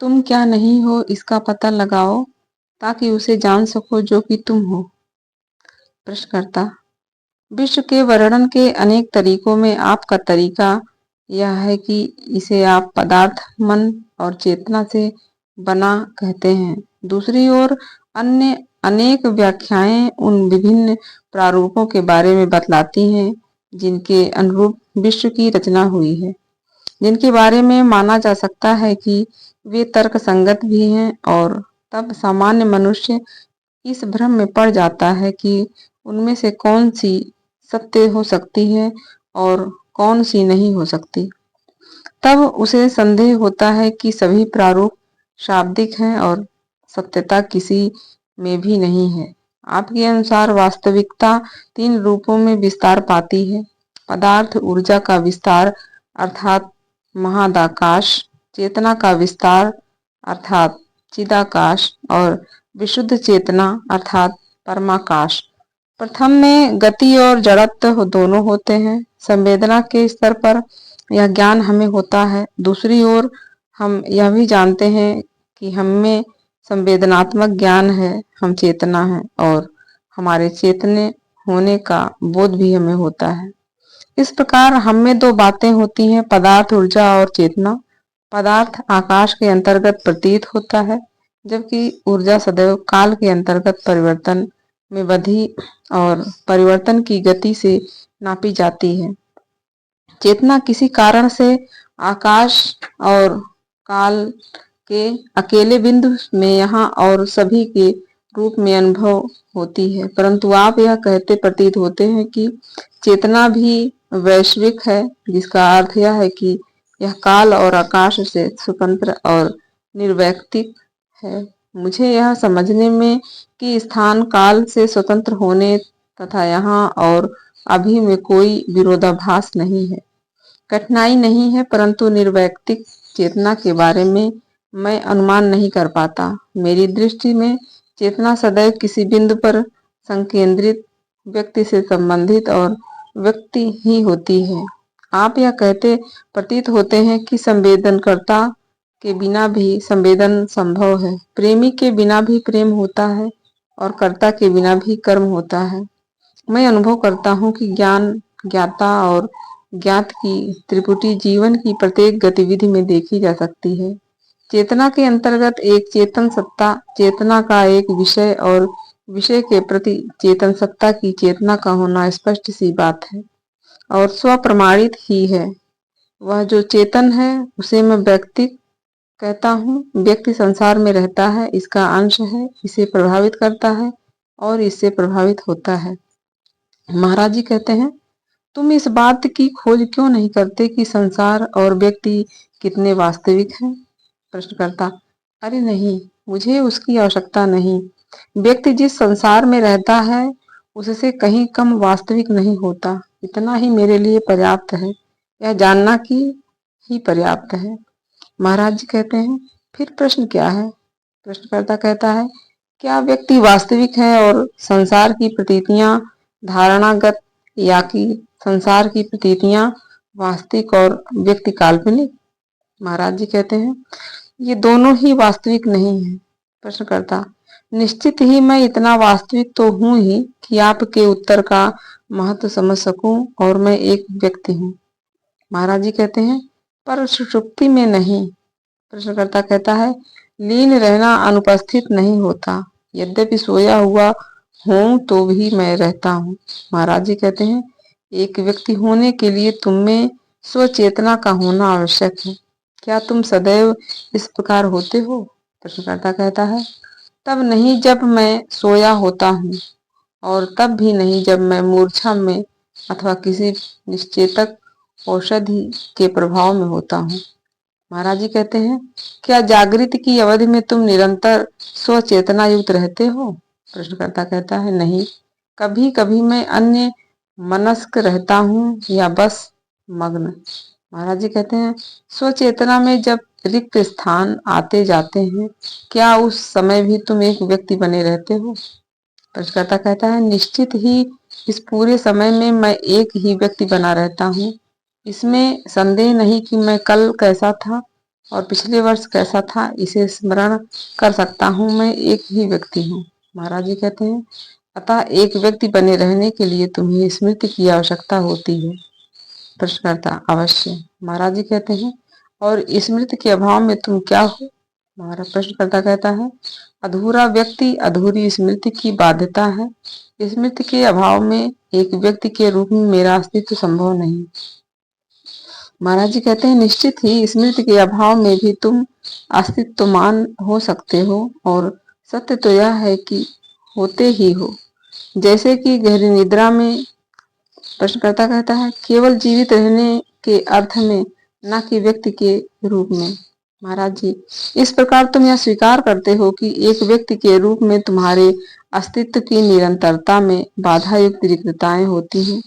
तुम क्या नहीं हो इसका पता लगाओ ताकि उसे जान सको जो कि तुम हो। प्रश्नकर्ता: विश्व के वर्णन के अनेक तरीकों में आपका तरीका यह है कि इसे आप पदार्थ, मन और चेतना से बना कहते हैं। दूसरी ओर अन्य अनेक व्याख्याएं उन विभिन्न प्रारूपों के बारे में बतलाती हैं जिनके अनुरूप विश्व की रचना हुई है, जिनके बारे में माना जा सकता है कि वे तर्क संगत भी हैं, और तब सामान्य मनुष्य इस भ्रम में पड़ जाता है कि उनमें से कौन सी सत्य हो सकती है और कौन सी नहीं हो सकती। तब उसे संदेह होता है कि सभी प्रारूप शाब्दिक हैं और सत्यता किसी में भी नहीं है। आपके अनुसार वास्तविकता तीन रूपों में विस्तार पाती है: पदार्थ ऊर्जा का विस्तार अर्थात महादाकाश, चेतना का विस्तार अर्थात चिदाकाश, और विशुद्ध चेतना अर्थात परमाकाश। प्रथम में गति और जड़त्व दोनों होते हैं। संवेदना के स्तर पर यह ज्ञान हमें होता है। दूसरी ओर हम यह भी जानते हैं कि हम में संवेदनात्मक ज्ञान है, हम चेतना हैं, और हमारे चेतने होने का बोध भी हमें होता है। इस प्रकार हम में दो बातें होती हैं: पदार्थ ऊर्जा और चेतना। पदार्थ आकाश के अंतर्गत प्रतीत होता है, जबकि ऊर्जा सदैव काल के अंतर्गत परिवर्तन में बधी और परिवर्तन की गति से नापी जाती है। चेतना किसी कारण से आकाश और काल के अकेले बिंदु में यहाँ और सभी के रूप में अनुभव होती है, परंतु आप यह कहते प्रतीत होते हैं कि चेतना भी वैश्विक है, जिसका अर्थ यह है कि यह काल और आकाश से स्वतंत्र और निर्वैयक्तिक है। मुझे यह समझने में कि स्थान काल से स्वतंत्र होने तथा यहाँ और अभी में कोई विरोधाभास नहीं है, कठिनाई नहीं है, परंतु निर्वैयक्तिक चेतना के बारे में मैं अनुमान नहीं कर पाता। मेरी दृष्टि में चेतना सदैव किसी बिंदु पर संकेंद्रित, व्यक्ति से संबंधित और व्यक्ति ही होती है। आप यह कहते प्रतीत होते हैं कि संवेदनकर्ता के बिना भी संवेदन संभव है, प्रेमी के बिना भी प्रेम होता है, और कर्ता के बिना भी कर्म होता है। मैं अनुभव करता हूँ कि ज्ञान, ज्ञाता और ज्ञात की त्रिपुटी जीवन की प्रत्येक गतिविधि में देखी जा सकती है। चेतना के अंतर्गत एक चेतन सत्ता, चेतना का एक विषय और विषय के प्रति चेतन सत्ता की चेतना का होना स्पष्ट सी बात है और स्वप्रमाणित ही है। वह जो चेतन है उसे मैं व्यक्ति कहता हूँ। व्यक्ति संसार में रहता है, इसका अंश है, इसे प्रभावित करता है और इससे प्रभावित होता है। महाराज जी कहते हैं, तुम इस बात की खोज क्यों नहीं करते कि संसार और व्यक्ति कितने वास्तविक हैं? प्रश्नकर्ता: अरे नहीं, मुझे उसकी आवश्यकता नहीं। व्यक्ति जिस संसार में रहता है उससे कहीं कम वास्तविक नहीं होता। इतना ही मेरे लिए पर्याप्त है, यह जानना कि ही पर्याप्त है। महाराज जी कहते हैं, फिर प्रश्न क्या है? प्रश्नकर्ता कहता है, क्या व्यक्ति वास्तविक है और संसार की प्रतीतियां धारणागत, या कि संसार की प्रतीतियां वास्तविक और व्यक्ति काल्पनिक? महाराज जी कहते हैं, ये दोनों ही वास्तविक नहीं है। प्रश्नकर्ता: निश्चित ही मैं इतना वास्तविक तो हूं ही कि आपके उत्तर का महत्व समझ सकूं, और मैं एक व्यक्ति हूं। महाराज जी कहते हैं, पर सुषुप्ति में नहीं। प्रश्नकर्ता कहता है, लीन रहना अनुपस्थित नहीं होता, यद्यपि सोया हुआ हूं तो भी मैं रहता हूँ। महाराज जी कहते हैं, एक व्यक्ति होने के लिए तुम में स्वचेतना का होना आवश्यक है। क्या तुम सदैव इस प्रकार होते हो? प्रश्नकर्ता कहता है, तब नहीं जब मैं सोया होता हूँ, और तब भी नहीं जब मैं मूर्छा में अथवा किसी निश्चेतक औषधि के प्रभाव में होता हूँ। महाराज जी कहते हैं, क्या जागृति की अवधि में तुम निरंतर स्वचेतना युक्त रहते हो? प्रश्नकर्ता कहता है, नहीं, कभी कभी मैं अन्य मनस्क रहता हूँ या बस मग्न। महाराज जी कहते हैं, स्वचेतना में जब रिक्त स्थान आते जाते हैं, क्या उस समय भी तुम एक व्यक्ति बने रहते हो? प्रश्नकर्ता कहता है, निश्चित ही इस पूरे समय में मैं एक ही व्यक्ति बना रहता हूँ। इसमें संदेह नहीं कि मैं कल कैसा था और पिछले वर्ष कैसा था इसे स्मरण कर सकता हूँ। मैं एक ही व्यक्ति हूँ। महाराज जी कहते हैं, अतः एक व्यक्ति बने रहने के लिए तुम्हें स्मृति की आवश्यकता होती है। प्रश्नकर्ता, अवश्य। महाराज जी कहते हैं, और स्मृति के अभाव में तुम क्या हो? महाराज प्रश्नकर्ता कहता है, अधूरा व्यक्ति अधूरी स्मृति की बाध्यता है। स्मृति के अभाव में एक व्यक्ति के रूप में मेरा अस्तित्व संभव नहीं। महाराज जी कहते हैं, निश्चित ही स्मृति के अभाव में भी तुम अस्तित्वमान हो सकते हो, और सत्य तो यह है कि होते ही हो, जैसे कि गहरी निद्रा में। प्रश्नकर्ता कहता है, केवल जीवित रहने के अर्थ में, न कि व्यक्ति के रूप में। महाराज जी, इस प्रकार तुम यह स्वीकार करते हो कि एक व्यक्ति के रूप में तुम्हारे अस्तित्व की निरंतरता में बाधा युक्त रिक्तताएं होती हैं।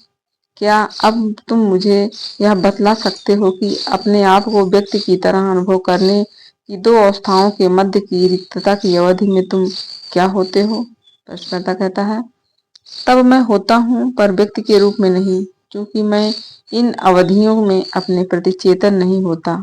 क्या अब तुम मुझे यह बतला सकते हो कि अपने आप को व्यक्ति की तरह अनुभव करने की दो अवस्थाओं के मध्य की रिक्तता की अवधि में तुम क्या होते हो? प्रश्नकर्ता कहता है, तब मैं होता हूँ, पर व्यक्ति के रूप में नहीं, क्योंकि मैं इन अवधियों में अपने प्रति चेतन नहीं होता।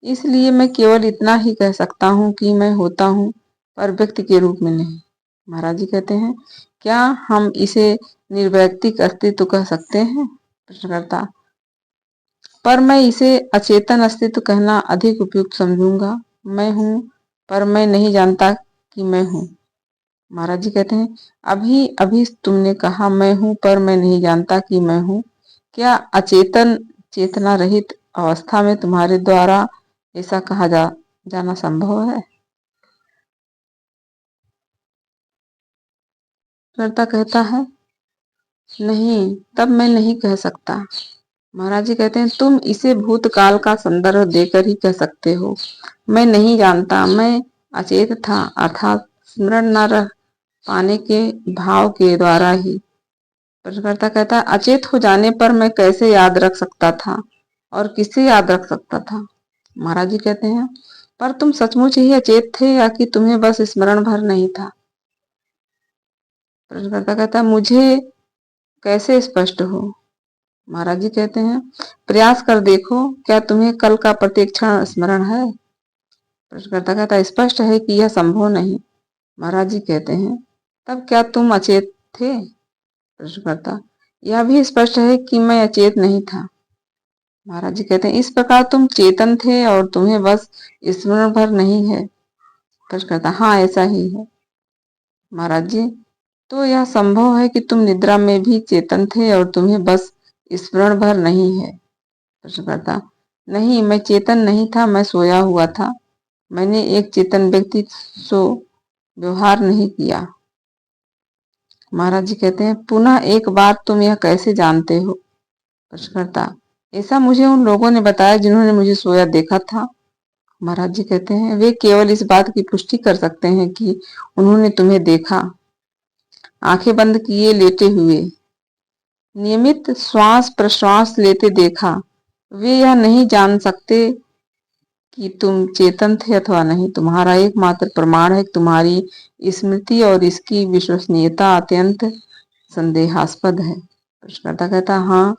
इसलिए मैं केवल इतना ही कह सकता हूँ कि मैं होता हूँ, पर व्यक्ति के रूप में नहीं। महाराज जी कहते हैं, क्या हम इसे निर्वैयक्तिक अस्तित्व कह सकते हैं? प्रश्नकर्ता, पर मैं इसे अचेतन अस्तित्व कहना अधिक उपयुक्त समझूंगा। मैं हूँ, पर मैं नहीं जानता कि मैं हूँ। महाराज जी कहते हैं, अभी अभी तुमने कहा मैं हूँ, पर मैं नहीं जानता कि मैं हूँ। क्या अचेतन चेतना रहित अवस्था में तुम्हारे द्वारा ऐसा कहा जाना संभव है? करता कहता है, नहीं, तब मैं नहीं कह सकता। महाराज जी कहते हैं, तुम इसे भूतकाल का संदर्भ देकर ही कह सकते हो। मैं नहीं जानता, मैं अचेत था, अर्थात स्मरण न रह पाने के भाव के द्वारा ही। प्रश्नकर्ता कहता है, अचेत हो जाने पर मैं कैसे याद रख सकता था, और किसे याद रख सकता था? महाराज जी कहते हैं, पर तुम सचमुच ही अचेत थे, या कि तुम्हें बस स्मरण भर नहीं था? प्रश्नकर्ता कहता है, मुझे कैसे स्पष्ट हो? महाराज जी कहते हैं, प्रयास कर देखो, क्या तुम्हें कल का प्रत्येक क्षण स्मरण है? प्रश्नकर्ता कहता है, स्पष्ट है कि यह संभव नहीं। महाराज जी कहते हैं, तब क्या तुम अचेत थे? प्रश्नकर्ता, यह भी स्पष्ट है कि मैं अचेत नहीं था। महाराज जी कहते हैं, इस प्रकार तुम चेतन थे और तुम्हें बस स्मरण भर नहीं है? प्रश्नकर्ता, हाँ, ऐसा ही है। महाराज जी, तो यह संभव है कि तुम निद्रा में भी चेतन थे और तुम्हें बस स्मरण भर नहीं है? प्रश्नकर्ता, नहीं, मैं चेतन नहीं था, मैं सोया हुआ था। मैंने एक चेतन व्यक्ति सो व्यवहार नहीं किया। महाराज जी कहते हैं, पुनः एक बात, तुम यह कैसे जानते हो? प्रश्नकर्ता, ऐसा मुझे उन लोगों ने बताया जिन्होंने मुझे सोया देखा था। महाराज जी कहते हैं, वे केवल इस बात की पुष्टि कर सकते हैं कि उन्होंने तुम्हें देखा, आंखें बंद किए लेटे हुए, नियमित श्वास प्रश्वास लेते देखा। वे यह नहीं जान सकते कि तुम चेतन थे अथवा नहीं। तुम्हारा एकमात्र प्रमाण है कि तुम्हारी स्मृति और इसकी विश्वसनीयता अत्यंत संदेहास्पद है। प्रश्नकर्ता कहता, हाँ,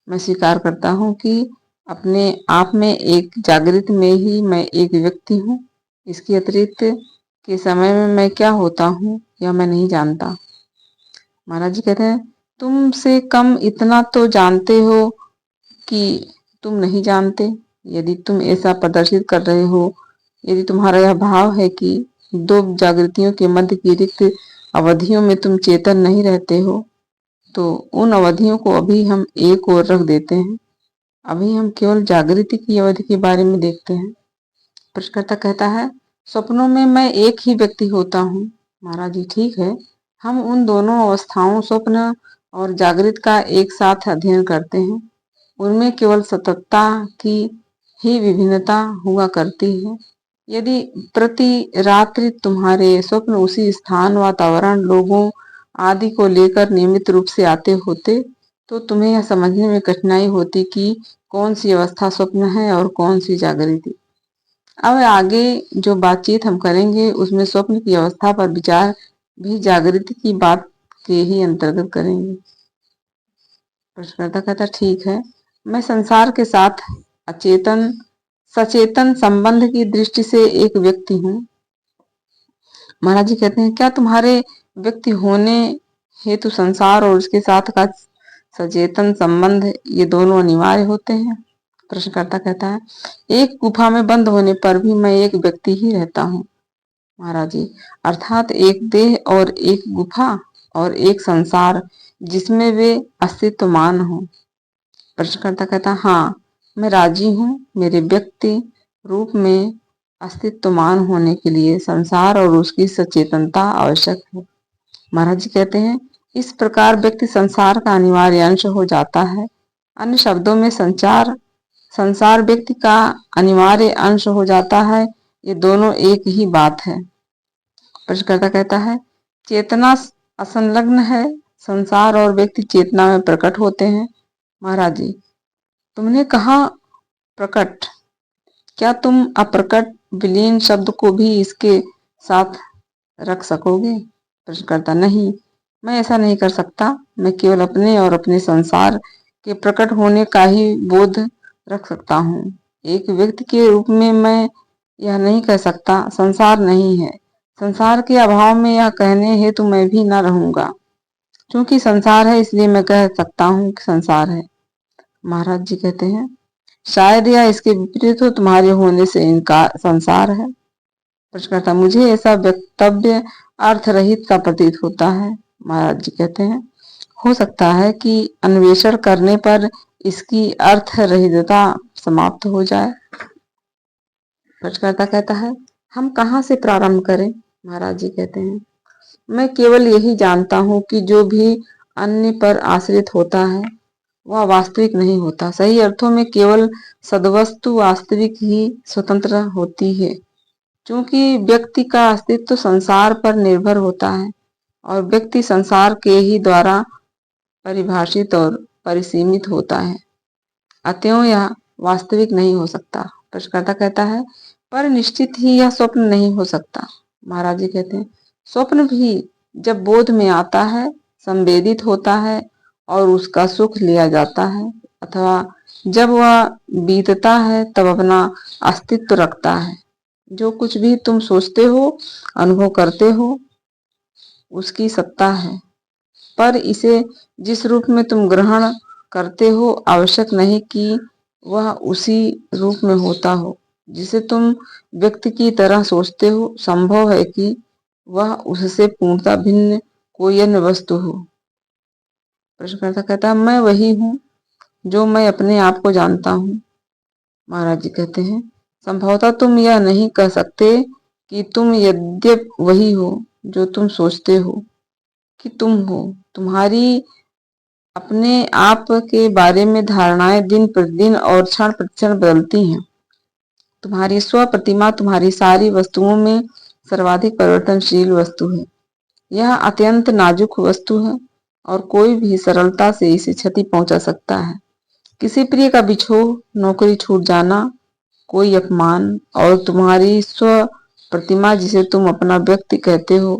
मैं स्वीकार करता हूँ कि अपने आप में एक जागृत में ही मैं एक व्यक्ति हूँ। इसके अतिरिक्त के समय में मैं क्या होता हूँ यह मैं नहीं जानता। महाराज जी कहते हैं, तुमसे कम इतना तो जानते हो कि तुम नहीं जानते। यदि तुम ऐसा प्रदर्शित कर रहे हो, यदि तुम्हारा यह भाव है कि दो जागृतियों के मध्य की रिक्त अवधियों में तुम चेतन नहीं रहते हो, तो उन अवधियों को अभी हम एक ओर रख देते हैं। अभी हम केवल जागृति की अवधि के बारे में देखते हैं। प्रश्नकर्ता कहता है, स्वप्नों में मैं एक ही व्यक्ति होता हूँ। महाराज जी, ठीक है, हम उन दोनों अवस्थाओं, स्वप्न और जागृत का एक साथ अध्ययन करते हैं। उनमें केवल सततता की ही विभिन्नता हुआ करती है। यदि प्रति रात्रि तुम्हारे स्वप्न उसी स्थान, वातावरण, लोगों आदि को लेकर नियमित रूप से आते होते, तो तुम्हें यह समझने में कठिनाई होती कि कौन सी अवस्था स्वप्न है और कौन सी जागृति। अब आगे जो बातचीत हम करेंगे उसमें स्वप्न की अवस्था पर विचार भी जागृति की बात के ही अंतर्गत करेंगे। प्रश्नकर्ता कहता, ठीक है, मैं संसार के साथ अचेतन सचेतन संबंध की दृष्टि से एक व्यक्ति हूँ। महाराज जी कहते हैं, क्या तुम्हारे व्यक्ति होने हेतु संसार और उसके साथ का सचेतन संबंध ये दोनों अनिवार्य होते हैं? प्रश्नकर्ता कहता है, एक गुफा में बंद होने पर भी मैं एक व्यक्ति ही रहता हूँ महाराज जी, अर्थात एक देह और एक गुफा और एक संसार जिसमें वे अस्तित्वमान हो। प्रश्नकर्ता कहता, हाँ मैं राजी हूँ। मेरे व्यक्ति रूप में अस्तित्वमान होने के लिए संसार और उसकी सचेतनता आवश्यक है। महाराज जी कहते हैं, इस प्रकार व्यक्ति संसार का अनिवार्य अंश हो जाता है। अन्य शब्दों में संसार व्यक्ति का अनिवार्य अंश हो जाता है। ये दोनों एक ही बात है। प्रश्नकर्ता कहता है, चेतना असंलग्न है। संसार और व्यक्ति चेतना में प्रकट होते हैं। महाराज जी, तुमने कहा प्रकट, क्या तुम अप्रकट विलीन शब्द को भी इसके साथ रख सकोगे? प्रश्नकर्ता, नहीं, मैं ऐसा नहीं कर सकता। मैं केवल अपने और अपने संसार के प्रकट होने का ही बोध रख सकता हूँ। एक व्यक्ति के रूप में मैं यह नहीं कह सकता संसार नहीं है। संसार के अभाव में यह कहने हेतु मैं भी न रहूंगा। क्योंकि संसार है इसलिए मैं कह सकता हूँ कि संसार है। महाराज जी कहते हैं, शायद यह इसके विपरीत हो, तुम्हारे होने से इनकार संसार है। प्रश्नकर्ता, मुझे ऐसा वक्तव्य अर्थ रहित सा प्रतीत होता है। महाराज जी कहते हैं, हो सकता है कि अन्वेषण करने पर इसकी अर्थ रहितता समाप्त हो जाए। प्रश्नकर्ता कहता है, हम कहाँ से प्रारंभ करें? महाराज जी कहते हैं, मैं केवल यही जानता हूँ कि जो भी अन्य पर आश्रित होता है वह वास्तविक नहीं होता। सही अर्थों में केवल सद्वस्तु वास्तविक ही स्वतंत्र होती है। क्योंकि व्यक्ति का अस्तित्व संसार पर निर्भर होता है और व्यक्ति संसार के ही द्वारा परिभाषित और परिसीमित होता है, अतएव यह वास्तविक नहीं हो सकता। प्रश्नकर्ता कहता है, पर निश्चित ही यह स्वप्न नहीं हो सकता। महाराज जी कहते हैं, स्वप्न भी जब बोध में आता है, संवेदित होता है और उसका सुख लिया जाता है, अथवा जब वह बीतता है तब अपना अस्तित्व रखता है। जो कुछ भी तुम सोचते हो, अनुभव करते हो, उसकी सत्ता है, पर इसे जिस रूप में तुम ग्रहण करते हो आवश्यक नहीं कि वह उसी रूप में होता हो। जिसे तुम व्यक्ति की तरह सोचते हो, संभव है कि वह उससे पूर्णतः भिन्न कोई अन्य वस्तु हो। प्रश्नकर्ता कहता है, मैं वही हूँ जो मैं अपने आप को जानता हूँ। महाराज जी कहते हैं, संभवतः तुम यह नहीं कह सकते कि तुम यद्यप वही हो जो तुम सोचते हो कि तुम हो। तुम्हारी अपने आप के बारे में धारणाएं दिन प्रतिदिन और क्षण प्रतिक्षण बदलती हैं। तुम्हारी स्व प्रतिमा तुम्हारी सारी वस्तुओं में सर्वाधिक परिवर्तनशील वस्तु है। यह अत्यंत नाजुक वस्तु है और कोई भी सरलता से इसे क्षति पहुंचा सकता है। किसी प्रिय का बिछोह, नौकरी छूट जाना, कोई अपमान और तुम्हारी स्व प्रतिमा जिसे तुम अपना व्यक्ति कहते हो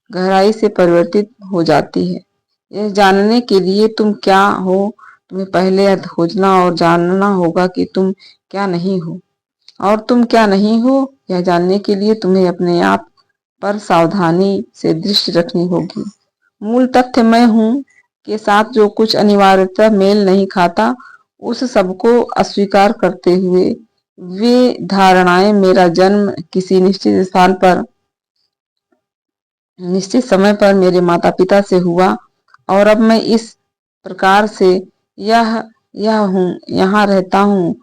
गहराई से परिवर्तित हो जाती है। यह जानने के लिए तुम क्या हो, तुम्हें पहले यह खोजना और जानना होगा कि तुम क्या नहीं हो, और तुम क्या नहीं हो यह जानने के लिए तुम्हें अपने आप पर सावधानी से दृष्टि रखनी होगी। मूल तथ्य मैं हूँ के साथ जो कुछ अनिवार्यतः मेल नहीं खाता, उस सबको अस्वीकार करते हुए वे धारणाएं मेरा जन्म किसी निश्चित स्थान पर निश्चित समय पर मेरे माता पिता से हुआ और अब मैं इस प्रकार से यह हूँ, यहाँ रहता हूँ,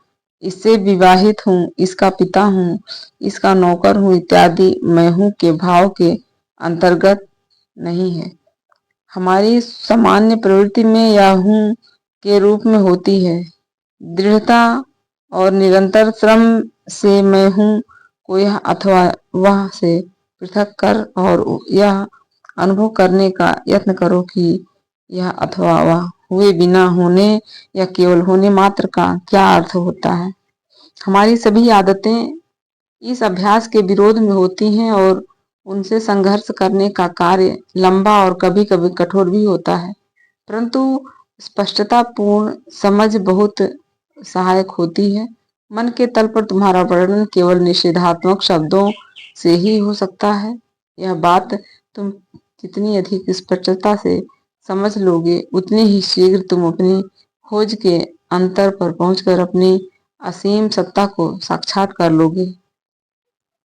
इससे विवाहित हूँ, इसका पिता हूँ, इसका नौकर हूँ इत्यादि मैं हूँ के भाव के अंतर्गत नहीं है। हमारी सामान्य प्रवृत्ति में यह हूँ के रूप में होती है। दृढ़ता और निरंतर श्रम से मैं हूँ को यह अथवा वह से पृथक कर और यह अनुभव करने का यत्न करो कि यह अथवा वह हुए बिना होने या केवल होने मात्र का क्या अर्थ होता है। हमारी सभी आदतें इस अभ्यास के विरोध में होती हैं और उनसे संघर्ष करने का कार्य लंबा और कभी कभी कठोर भी होता है, परंतु स्पष्टता पूर्ण समझ बहुत सहायक होती है। मन के तल पर तुम्हारा वर्णन केवल निषेधात्मक शब्दों से ही हो सकता है। यह बात तुम जितनी अधिक स्पष्टता से समझ लोगे, उतनी ही शीघ्र तुम अपनी खोज के अंतर पर पहुंचकर अपनी असीम सत्ता को साक्षात कर लोगे।